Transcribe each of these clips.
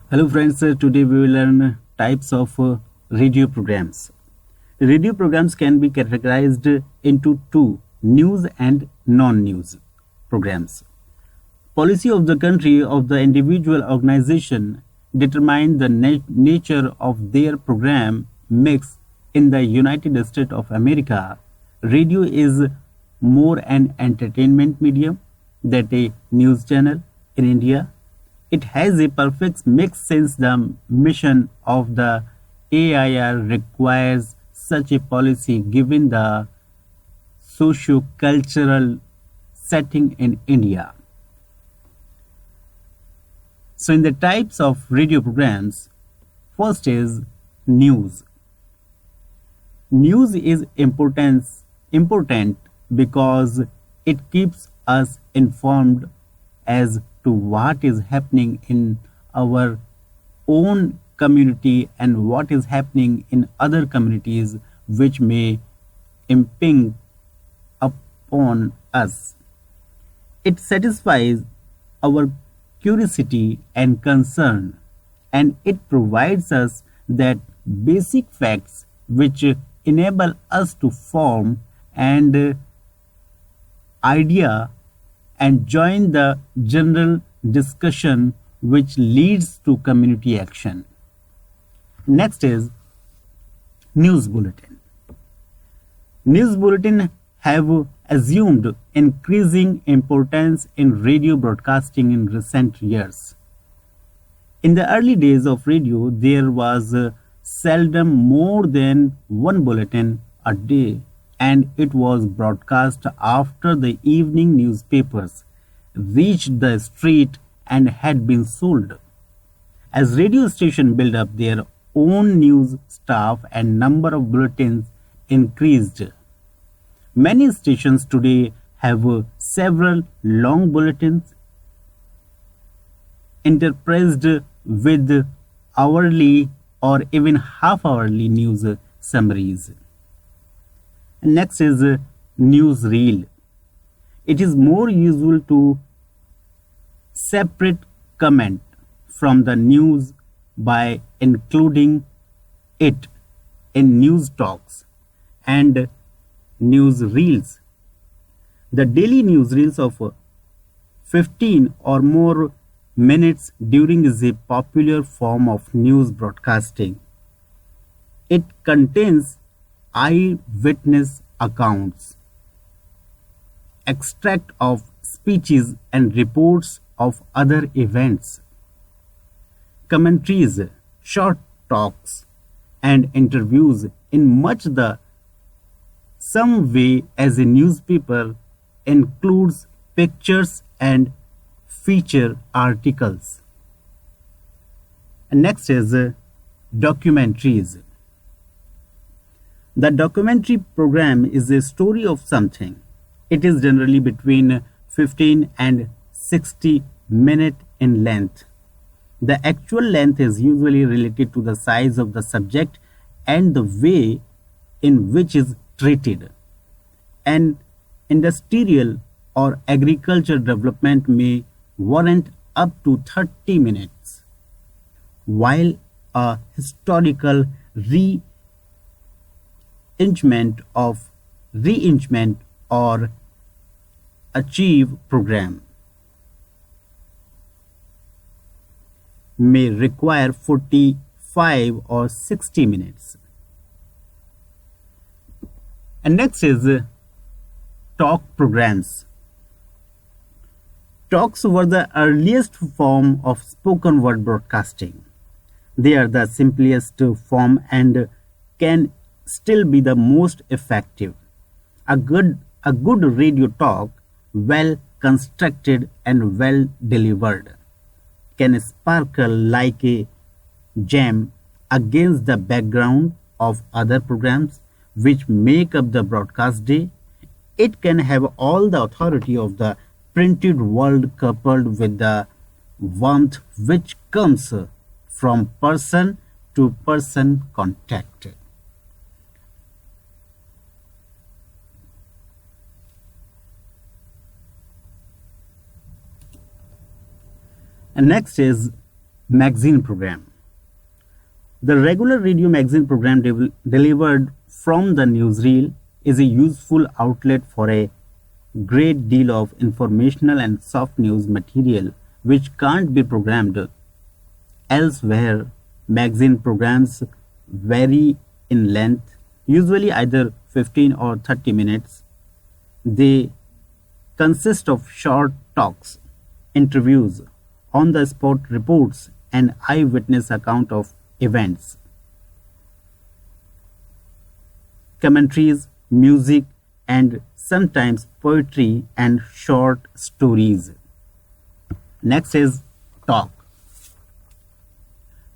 Hello friends, today we will learn types of radio programs. Radio programs can be categorized into two, news and non-news programs. Policy of the country of the individual organization determine the nature of their program mix. In the United States of America, radio is more an entertainment medium than a news channel. In India, it has a perfect mix since the mission of the AIR requires such a policy given the socio-cultural setting in India. So in the types of radio programs, first is news. News is important because it keeps us informed as to what is happening in our own community and what is happening in other communities which may impinge upon us. It satisfies our curiosity and concern, and it provides us that basic facts which enable us to form an idea and join the general discussion which leads to community action. Next is news bulletin. News bulletin have assumed increasing importance in radio broadcasting in recent years. In the early days of radio, there was seldom more than one bulletin a day, and it was broadcast after the evening newspapers reached the street and had been sold. As radio stations built up their own news staff and number of bulletins increased, many stations today have several long bulletins interspersed with hourly or even half-hourly news summaries. Next is newsreel. It is more usual to separate comment from the news by including it in news talks and newsreels. The daily newsreels of 15 or more minutes during is a popular form of news broadcasting. It contains eyewitness accounts, extract of speeches and reports of other events, commentaries, short talks, and interviews in much the some way as a newspaper includes pictures and feature articles. And next is documentaries. The documentary program is a story of something. It is generally between 15 and 60 minutes in length. The actual length is usually related to the size of the subject and the way in which is treated. An industrial or agriculture development may warrant up to 30 minutes, while a historical rearrangement or achieve program may require 45 or 60 minutes. And next is talk programs. Talks were the earliest form of spoken word broadcasting. They are the simplest form and can still be the most effective. A good radio talk, well constructed and well delivered, can sparkle like a gem against the background of other programs which make up the broadcast day. It can have all the authority of the printed word coupled with the warmth which comes from person to person contact. And next is Magazine program. The regular radio magazine program delivered from the newsreel is a useful outlet for a great deal of informational and soft news material which can't be programmed elsewhere. Magazine programs vary in length, usually either 15 or 30 minutes. They consist of short talks, interviews, on the spot reports, and eyewitness account of events, commentaries, music, and sometimes poetry and short stories. Next is talk.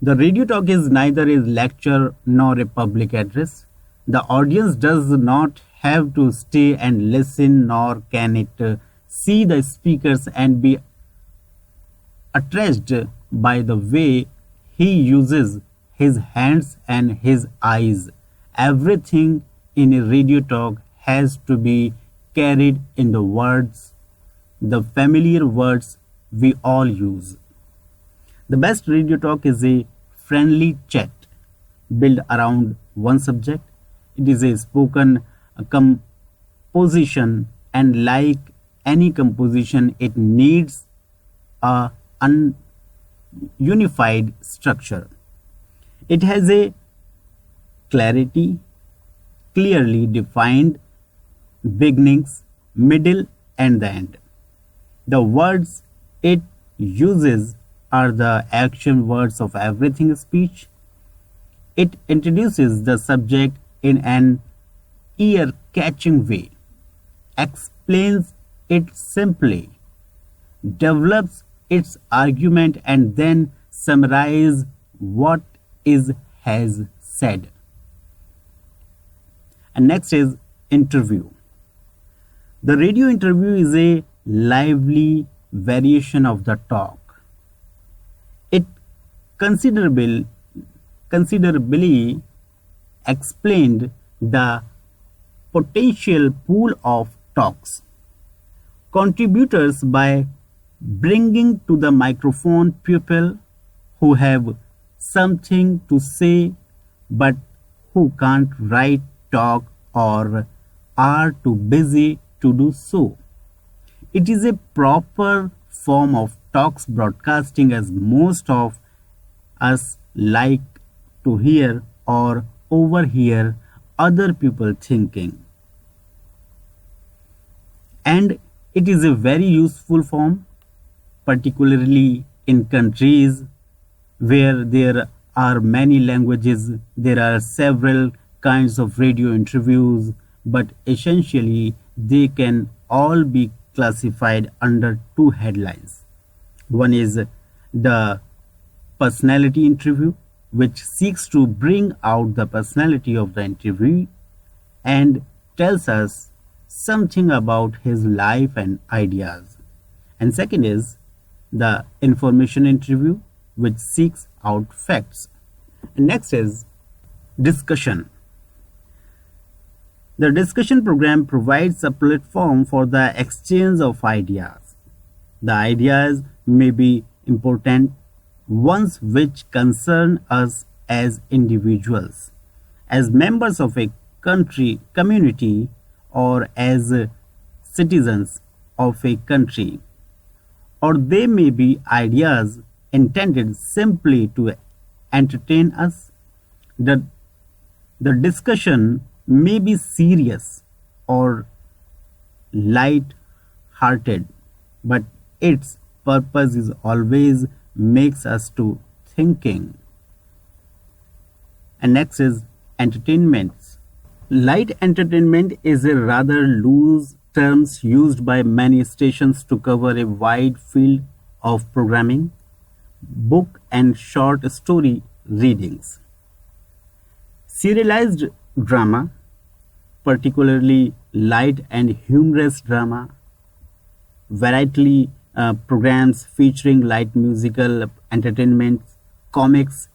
The radio talk is neither a lecture nor a public address. The audience does not have to stay and listen, nor can it see the speakers and be attracted by the way he uses his hands and his eyes. Everything in a radio talk has to be carried in the words, the familiar words we all use. The best radio talk is a friendly chat built around one subject. It is a spoken composition, and like any composition, it needs a unified structure. It has a clarity, clearly defined beginnings, middle, and the end. The words it uses are the action words of everything speech. It introduces the subject in an ear-catching way, explains it simply, develops its argument, and then summarizes what is has said. And next is interview. The radio interview is a lively variation of the talk. It considerably explained the potential pool of talks. Contributors by bringing to the microphone people who have something to say but who can't write, talk, or are too busy to do so. It is a proper form of talks broadcasting, as most of us like to hear or overhear other people thinking. And it is a very useful form, particularly in countries where there are many languages. There are several kinds of radio interviews, but essentially they can all be classified under two headlines. One is the personality interview, which seeks to bring out the personality of the interviewee and tells us something about his life and ideas. And second is the information interview, which seeks out facts. And next is discussion. The discussion program provides a platform for the exchange of ideas. The ideas may be important ones which concern us as individuals, as members of a community, or as citizens of a country, or they may be ideas intended simply to entertain us. The discussion may be serious or light-hearted, but its purpose is always makes us to thinking. And next is entertainment. Light entertainment is a rather loose term used by many stations to cover a wide field of programming, book and short story readings, serialized drama, particularly light and humorous drama, variety programs featuring light musical entertainment, comics,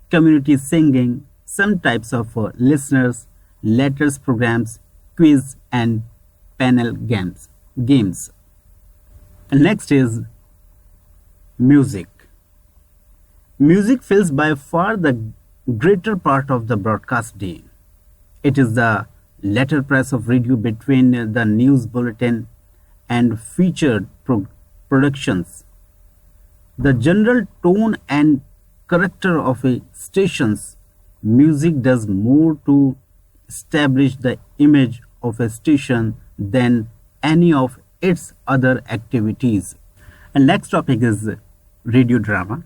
community singing, some types of listeners, letters programs, quiz and panel games. And next is music. Music fills by far the greater part of the broadcast day. It is the letterpress of radio between the news bulletin and featured productions. The general tone and character of a station's music does more to establish the image of a station than any of its other activities. And next topic is radio drama.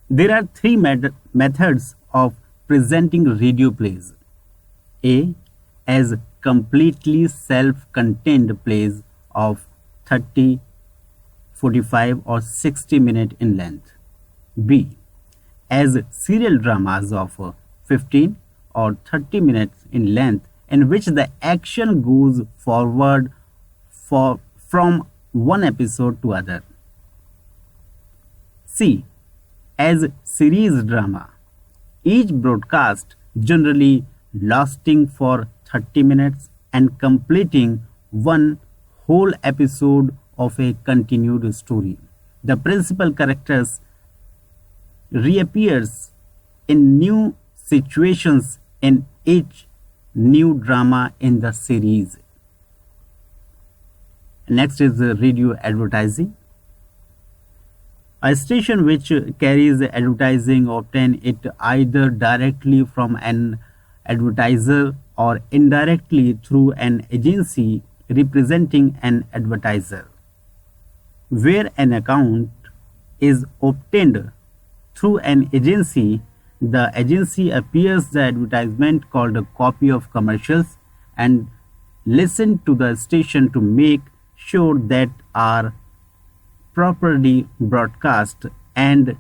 There are three methods of presenting radio plays. A. As completely self-contained plays of 30, 45 or 60 minutes in length. B. As serial dramas of 15 or 30 minutes in length in which the action goes forward from one episode to other. C. As series drama, each broadcast generally lasting for 30 minutes and completing one whole episode of a continued story. The principal characters reappears in new situations in each new drama in the series. Next is radio advertising. A station which carries advertising obtains it either directly from an advertiser or indirectly through an agency representing an advertiser. Where an account is obtained through an agency, the agency appears the advertisement called a copy of commercials and listen to the station to make sure that are properly broadcast and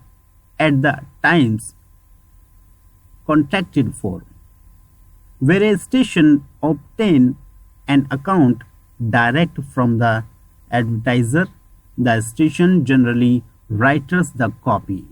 at the times contracted for. Where a station obtain an account direct from the advertiser, the station generally writes the copy.